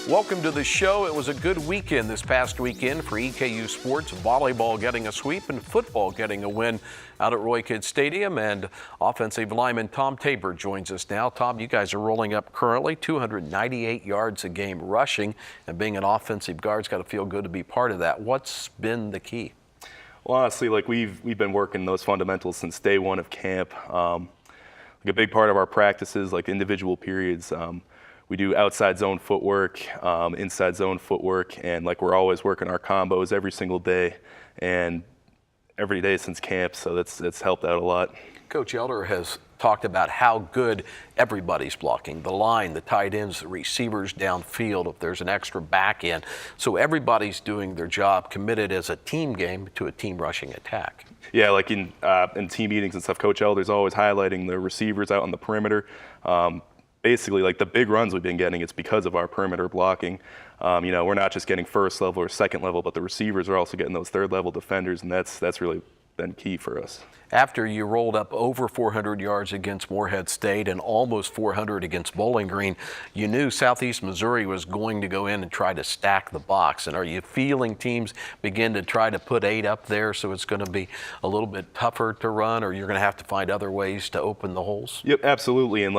Welcome to the show. It was a good weekend this past weekend for EKU sports. Volleyball getting a sweep and football getting a win out at Roy Kidd Stadium. And offensive lineman Tom Tabur joins us now. Tom, you guys are rolling up currently 298 yards a game rushing, and being an offensive guard's got to feel good to be part of that. What's been the key? Well, honestly, we've been working those fundamentals since day one of camp. A big part of our practices, like individual periods, we do outside zone footwork, inside zone footwork, and we're always working our combos every single day and every day since camp, so that's helped out a lot. Coach Elder has talked about how good everybody's blocking, the line, the tight ends, the receivers downfield, if there's an extra back end. So everybody's doing their job, committed as a team game to a team rushing attack. Yeah, like in team meetings and stuff, Coach Elder's always highlighting the receivers out on the perimeter. Basically, like the big runs we've been getting, it's because of our perimeter blocking. We're not just getting first level or second level, but the receivers are also getting those third level defenders, and that's really been key for us. After you rolled up over 400 yards against Morehead State and almost 400 against Bowling Green, you knew Southeast Missouri was going to go in and try to stack the box. And are you feeling teams begin to try to put 8 up there, so it's going to be a little bit tougher to run, or you're going to have to find other ways to open the holes? Yep, absolutely. And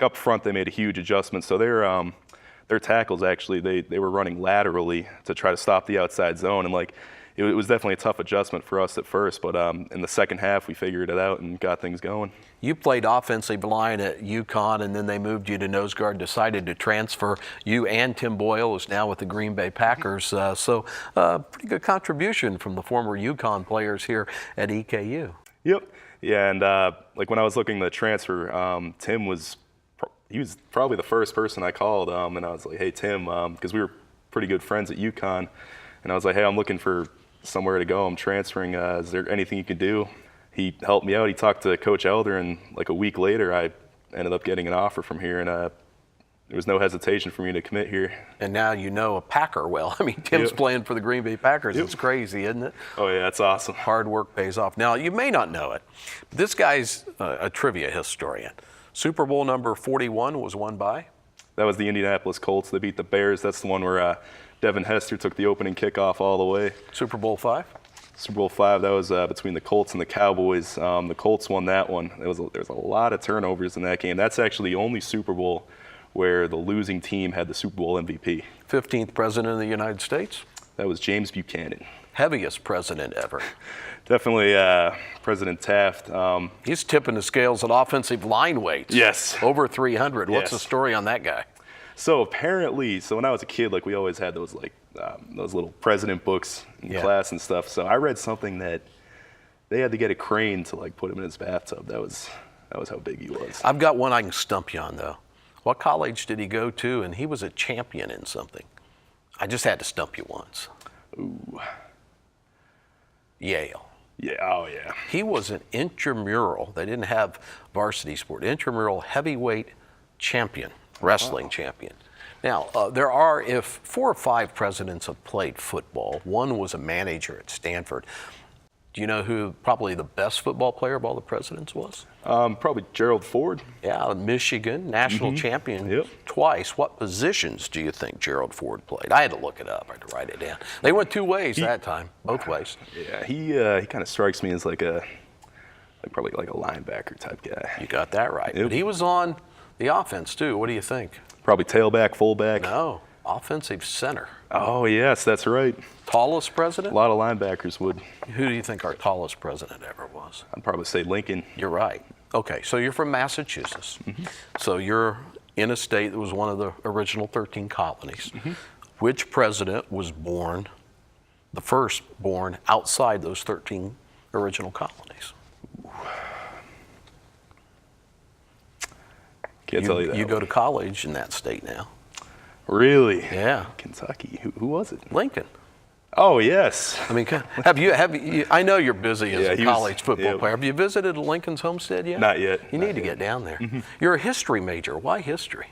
up front, they made a huge adjustment. So their tackles, actually, they were running laterally to try to stop the outside zone. And it was definitely a tough adjustment for us at first. But in the second half, we figured it out and got things going. You played offensive line at UConn, and then they moved you to nose guard, decided to transfer. You and Tim Boyle, who's now with the Green Bay Packers. So pretty good contribution from the former UConn players here at EKU. Yep. Yeah, and when I was looking to transfer, Tim was probably the first person I called, and I was like, hey, Tim, because we were pretty good friends at UConn, and I was like, hey, I'm looking for somewhere to go. I'm transferring. Is there anything you could do? He helped me out. He talked to Coach Elder, and a week later, I ended up getting an offer from here, and there was no hesitation for me to commit here. And now you know a Packer well. I mean, Tim's playing for the Green Bay Packers. It's crazy, isn't it? Oh, yeah, that's awesome. Hard work pays off. Now, you may not know it, but this guy's a trivia historian. Super Bowl number 41 was won by? That was the Indianapolis Colts. They beat the Bears. That's the one where Devin Hester took the opening kickoff all the way. Super Bowl 5? Super Bowl 5, that was between the Colts and the Cowboys. The Colts won that one. There was a lot of turnovers in that game. That's actually the only Super Bowl where the losing team had the Super Bowl MVP. 15th president of the United States? That was James Buchanan. Heaviest president ever. Definitely President Taft. He's tipping the scales at offensive line weights. Yes. Over 300. Yes. What's the story on that guy? So apparently, when I was a kid, we always had those little president books in class and stuff. So I read something that they had to get a crane to put him in his bathtub. That was how big he was. I've got one I can stump you on, though. What college did he go to? And he was a champion in something. I just had to stump you once. Ooh. Yale. Yeah, oh yeah. He was an intramural, they didn't have varsity sport, intramural heavyweight champion, wrestling champion. Now, there are, if 4 or 5 presidents have played football, one was a manager at Stanford. Do you know who probably the best football player of all the presidents was? Probably Gerald Ford. Yeah, Michigan, national champion twice. What positions do you think Gerald Ford played? I had to look it up. I had to write it down. They went 2 ways that time, both ways. Yeah, he kind of strikes me as probably a linebacker type guy. You got that right. But he was on the offense too. What do you think? Probably tailback, fullback. No, offensive center. Oh yes, that's right. Tallest president? A lot of linebackers would. Who do you think our tallest president ever was? I'd probably say Lincoln. You're right. Okay, so you're from Massachusetts. So you're in a state that was one of the original 13 colonies. Which president was born, the first born, outside those 13 original colonies? Can't tell you that. You go to college in that state now. Really? Yeah. Kentucky. Who was it? Lincoln. Oh yes. I mean, have you? I know you're busy as a college football player. Have you visited Lincoln's homestead yet? Not yet. You need to get down there. You're a history major. Why history?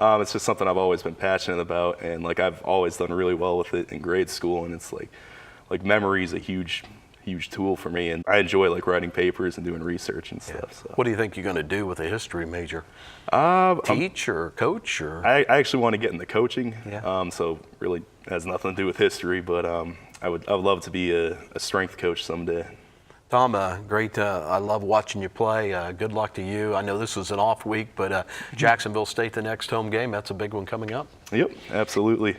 It's just something I've always been passionate about, and I've always done really well with it in grade school. And it's like memory is a huge huge tool for me, and I enjoy like writing papers and doing research and stuff. So. What do you think you're going to do with a history major? Teach or coach? Or I actually want to get into coaching. Yeah. So really has nothing to do with history, but I would love to be a strength coach someday. Tom, great. I love watching you play. Good luck to you. I know this is an off week, but Jacksonville State, the next home game, that's a big one coming up. Yep, absolutely.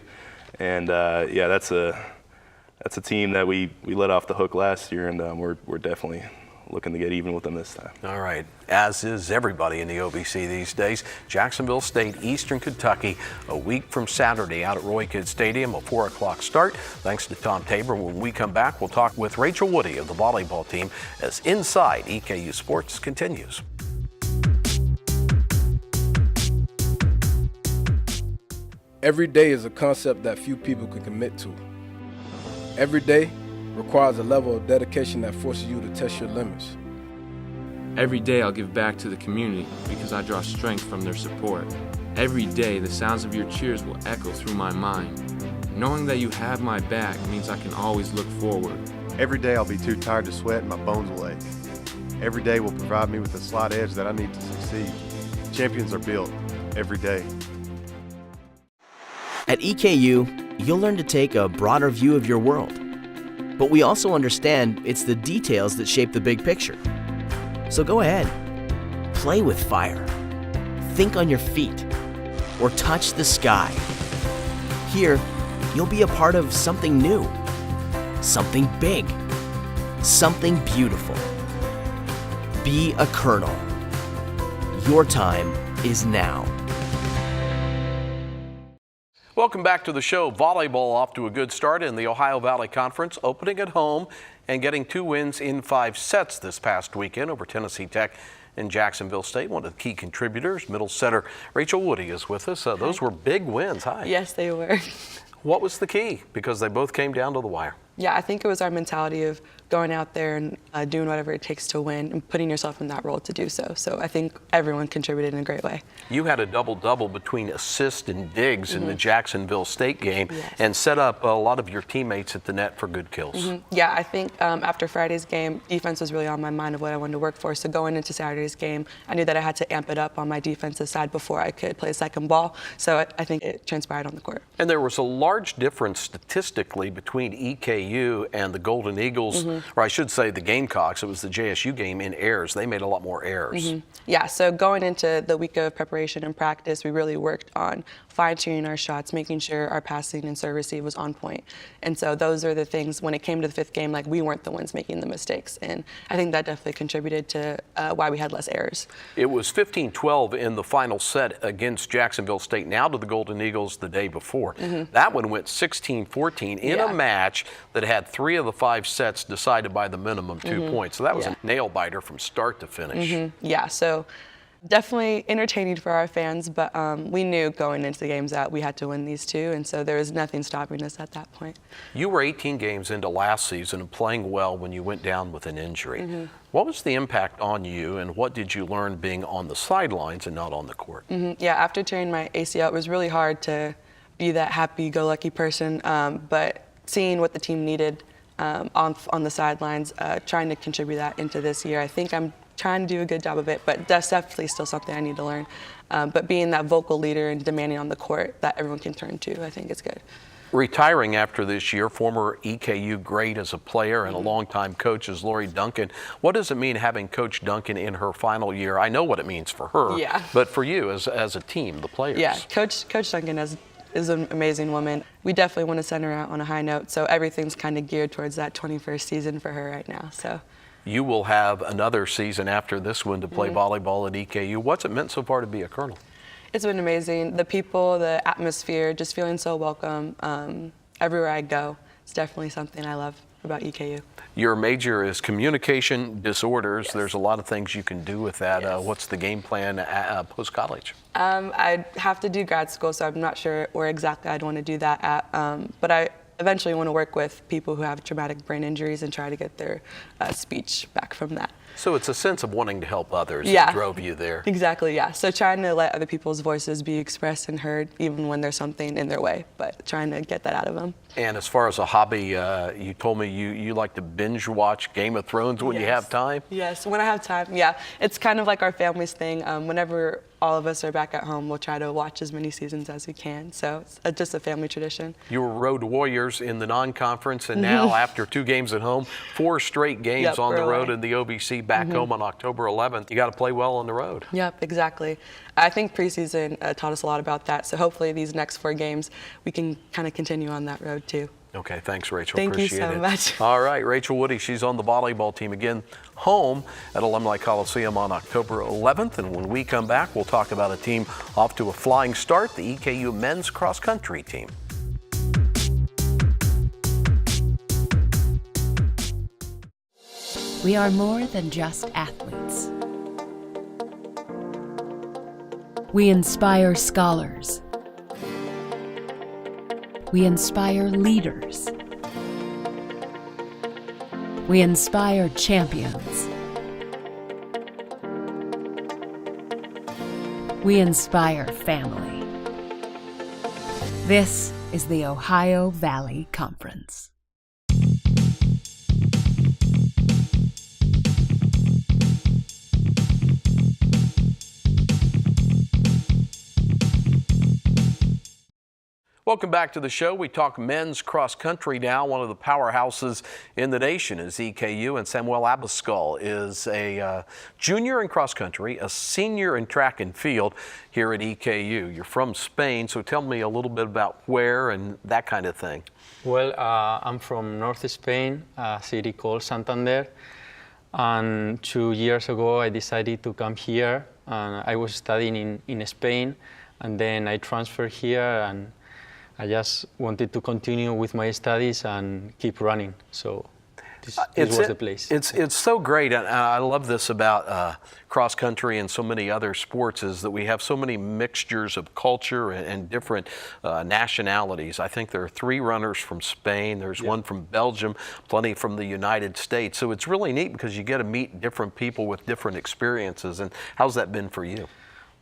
And yeah, that's a team that we let off the hook last year, and we're definitely looking to get even with them this time. All right, as is everybody in the OVC these days. Jacksonville State, Eastern Kentucky, a week from Saturday out at Roy Kidd Stadium, a 4 o'clock start. Thanks to Tom Tabur. When we come back, we'll talk with Rachel Woody of the volleyball team as Inside EKU Sports continues. Every day is a concept that few people can commit to. Every day requires a level of dedication that forces you to test your limits. Every day I'll give back to the community because I draw strength from their support. Every day the sounds of your cheers will echo through my mind. Knowing that you have my back means I can always look forward. Every day I'll be too tired to sweat and my bones will ache. Every day will provide me with the slight edge that I need to succeed. Champions are built every day. At EKU, you'll learn to take a broader view of your world. But we also understand it's the details that shape the big picture. So go ahead, play with fire, think on your feet, or touch the sky. Here, you'll be a part of something new, something big, something beautiful. Be a colonel. Your time is now. Welcome back to the show. Volleyball off to a good start in the Ohio Valley Conference, opening at home and getting 2 wins in 5 sets this past weekend over Tennessee Tech and Jacksonville State. One of the key contributors, middle setter Rachel Woody, is with us. Those were big wins. Hi. Yes, they were. What was the key? Because they both came down to the wire. Yeah, I think it was our mentality of going out there and doing whatever it takes to win and putting yourself in that role to do so. So I think everyone contributed in a great way. You had a double-double between assists and digs in the Jacksonville State game and set up a lot of your teammates at the net for good kills. Yeah, I think after Friday's game, defense was really on my mind of what I wanted to work for. So going into Saturday's game, I knew that I had to amp it up on my defensive side before I could play second ball. So I think it transpired on the court. And there was a large difference statistically between EKU and the Golden Eagles, or I should say the Gamecocks. It was the JSU game in errors. They made a lot more errors. Yeah, so going into the week of preparation and practice, we really worked on fine-tuning our shots, making sure our passing and serve receive was on point. And so those are the things, when it came to the 5th game, like we weren't the ones making the mistakes. And I think that definitely contributed to why we had less errors. It was 15-12 in the final set against Jacksonville State, now to the Golden Eagles the day before. That one went 16-14 in a match that had 3 of the 5 sets decided by the minimum 2 points. So that was a nail-biter from start to finish. Yeah, so definitely entertaining for our fans, but we knew going into the games that we had to win these 2, and so there was nothing stopping us at that point. You were 18 games into last season and playing well when you went down with an injury. What was the impact on you, and what did you learn being on the sidelines and not on the court? Yeah, after tearing my ACL, it was really hard to be that happy-go-lucky person, but seeing what the team needed on the sidelines, trying to contribute that into this year, I think I'm trying to do a good job of it, but that's definitely still something I need to learn. But being that vocal leader and demanding on the court that everyone can turn to, I think is good. Retiring after this year, former EKU great as a player and a longtime coach is Lori Duncan. What does it mean having Coach Duncan in her final year? I know what it means for her, but for you as a team, the players. Yeah, Coach Duncan is an amazing woman. We definitely want to send her out on a high note, so everything's kind of geared towards that 21st season for her right now. So. You will have another season after this one to play volleyball at EKU. What's it meant so far to be a Colonel? It's been amazing. The people, the atmosphere, just feeling so welcome everywhere I go. It's definitely something I love about EKU. Your major is communication disorders. There's a lot of things you can do with that. What's the game plan post-college? I'd have to do grad school, so I'm not sure where exactly I'd want to do that at. But eventually want to work with people who have traumatic brain injuries and try to get their speech back from that. So it's a sense of wanting to help others Yeah. that drove you there. Exactly, yeah. So trying to let other people's voices be expressed and heard, even when there's something in their way, but trying to get that out of them. And as far as a hobby, you told me you like to binge watch Game of Thrones when you have time? Yes, when I have time, yeah. It's kind of like our family's thing. Whenever all of us are back at home, we'll try to watch as many seasons as we can. So it's just a family tradition. You were road warriors in the non-conference, and now after 2 games at home, 4 straight games on the road in the OVC, back home on October 11th. You got to play well on the road. Yep, exactly. I think preseason taught us a lot about that. So hopefully these next 4 games, we can kind of continue on that road too. Okay, thanks, Rachel. Thank Appreciate you so it. much. All right, Rachel Woody, she's on the volleyball team again, home at Alumni Coliseum on October 11th. And when we come back, we'll talk about a team off to a flying start, the EKU men's cross country team. We are more than just athletes. We inspire scholars. We inspire leaders. We inspire champions. We inspire family. This is the Ohio Valley Conference. Welcome back to the show. We talk men's cross country now. One of the powerhouses in the nation is EKU, and Samuel Abascal is a junior in cross country, a senior in track and field here at EKU. You're from Spain, so tell me a little bit about where and that kind of thing. Well, I'm from North Spain, a city called Santander. And 2 years ago, I decided to come here. And I was studying in Spain, and then I transferred here, and I just wanted to continue with my studies and keep running. So this was the place. It's so great, and I love this about cross country and so many other sports, is that we have so many mixtures of culture and different nationalities. I think there are 3 runners from Spain, there's 1 from Belgium, plenty from the United States. So it's really neat because you get to meet different people with different experiences. And how's that been for you?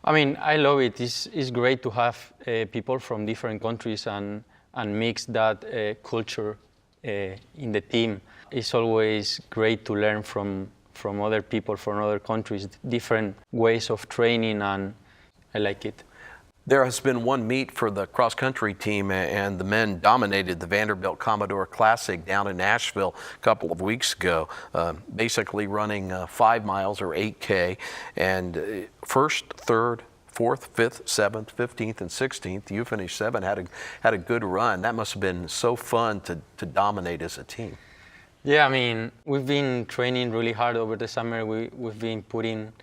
I mean, I love it. It's great to have people from different countries and mix that culture in the team. It's always great to learn from other people from other countries, different ways of training, and I like it. There has been 1 meet for the cross-country team, and the men dominated the Vanderbilt Commodore Classic down in Nashville a couple of weeks ago, basically running 5 miles or 8K, and first, third, 4th, 5th, 7th, 15th, and 16th. You finished 7th, had a good run. That must have been so fun to dominate as a team. Yeah, I mean, we've been training really hard over the summer. We've been putting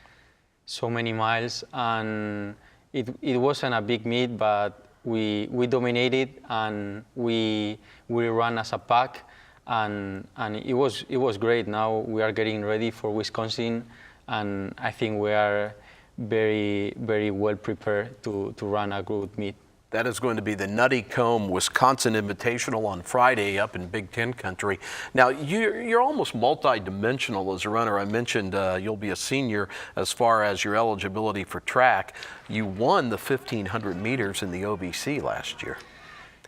so many miles, and it wasn't a big meet, but we dominated, and we ran as a pack, and it was great. Now we are getting ready for Wisconsin, and I think we are very, very well prepared to run a good meet. That is going to be the Nutty Comb Wisconsin Invitational on Friday up in Big Ten country. Now, you're almost multi-dimensional as a runner. I mentioned you'll be a senior as far as your eligibility for track. You won the 1,500 meters in the OVC last year.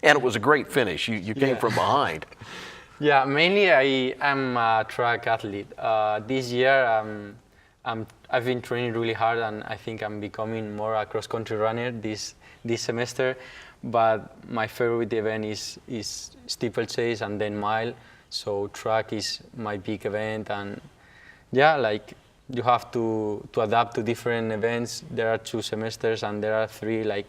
And it was a great finish. You came from behind. Yeah, mainly I'm a track athlete. This year, I've been training really hard, and I think I'm becoming more a cross-country runner this semester. But my favorite event is steeplechase and then mile. So track is my big event, and yeah, like you have to adapt to different events. There are 2 semesters, and there are 3, like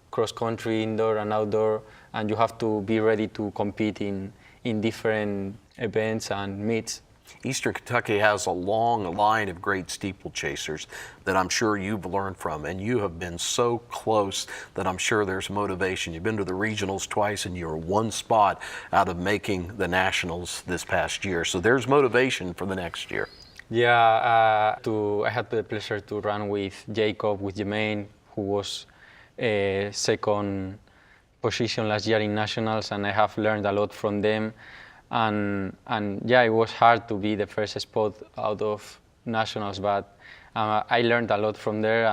cross-country, indoor and outdoor, and you have to be ready to compete in different events and meets. Eastern Kentucky has a long line of great steeplechasers that I'm sure you've learned from, and you have been so close that I'm sure there's motivation. You've been to the regionals twice, and you're 1 spot out of making the nationals this past year. So there's motivation for the next year. Yeah, I had the pleasure to run with Jacob, with Jermaine, who was second position last year in nationals, and I have learned a lot from them. And yeah, it was hard to be the first spot out of nationals, but I learned a lot from there,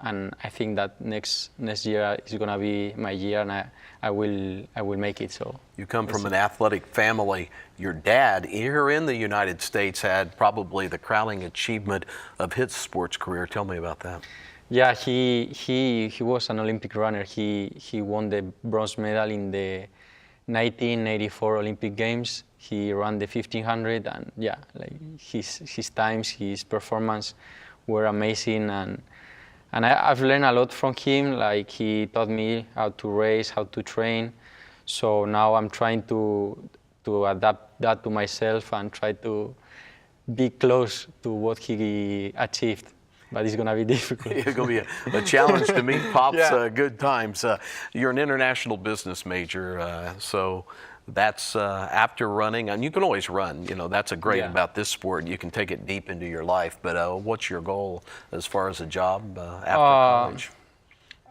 and I think that next year is going to be my year, and I will make it. So you come from an athletic family. Your dad here in the United States had probably the crowning achievement of his sports career. Tell me about that. Yeah, he was an Olympic runner. He won the bronze medal in the 1984 Olympic Games. He ran the 1500, and yeah, like his times, his performance were amazing, and I've learned a lot from him. Like, he taught me how to race, how to train. So now I'm trying to adapt that to myself and try to be close to what he achieved. But it's going to be difficult. It's going to be a challenge to meet Pops. Yeah. Good times. You're an international business major, so that's after running, and you can always run. You know, that's a great about this sport. You can take it deep into your life. But what's your goal as far as a job after college?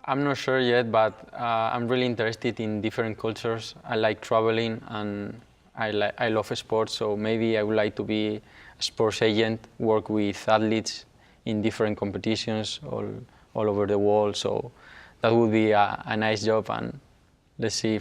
I'm not sure yet, but I'm really interested in different cultures. I like traveling, and I love sports. So maybe I would like to be a sports agent, work with athletes in different competitions all over the world. So that would be a nice job, and let's see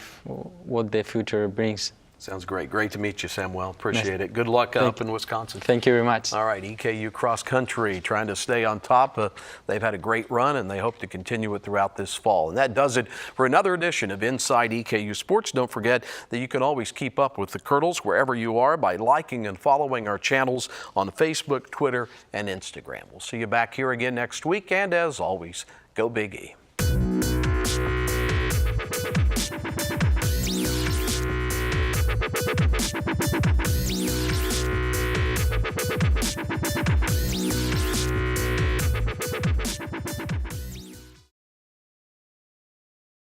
what the future brings. Sounds great. Great to meet you, Samuel. Appreciate it. Good luck up in Wisconsin. Thank you very much. All right, EKU cross country trying to stay on top. They've had a great run, and they hope to continue it throughout this fall. And that does it for another edition of Inside EKU Sports. Don't forget that you can always keep up with the Curdles wherever you are by liking and following our channels on Facebook, Twitter, and Instagram. We'll see you back here again next week. And as always, go Big E.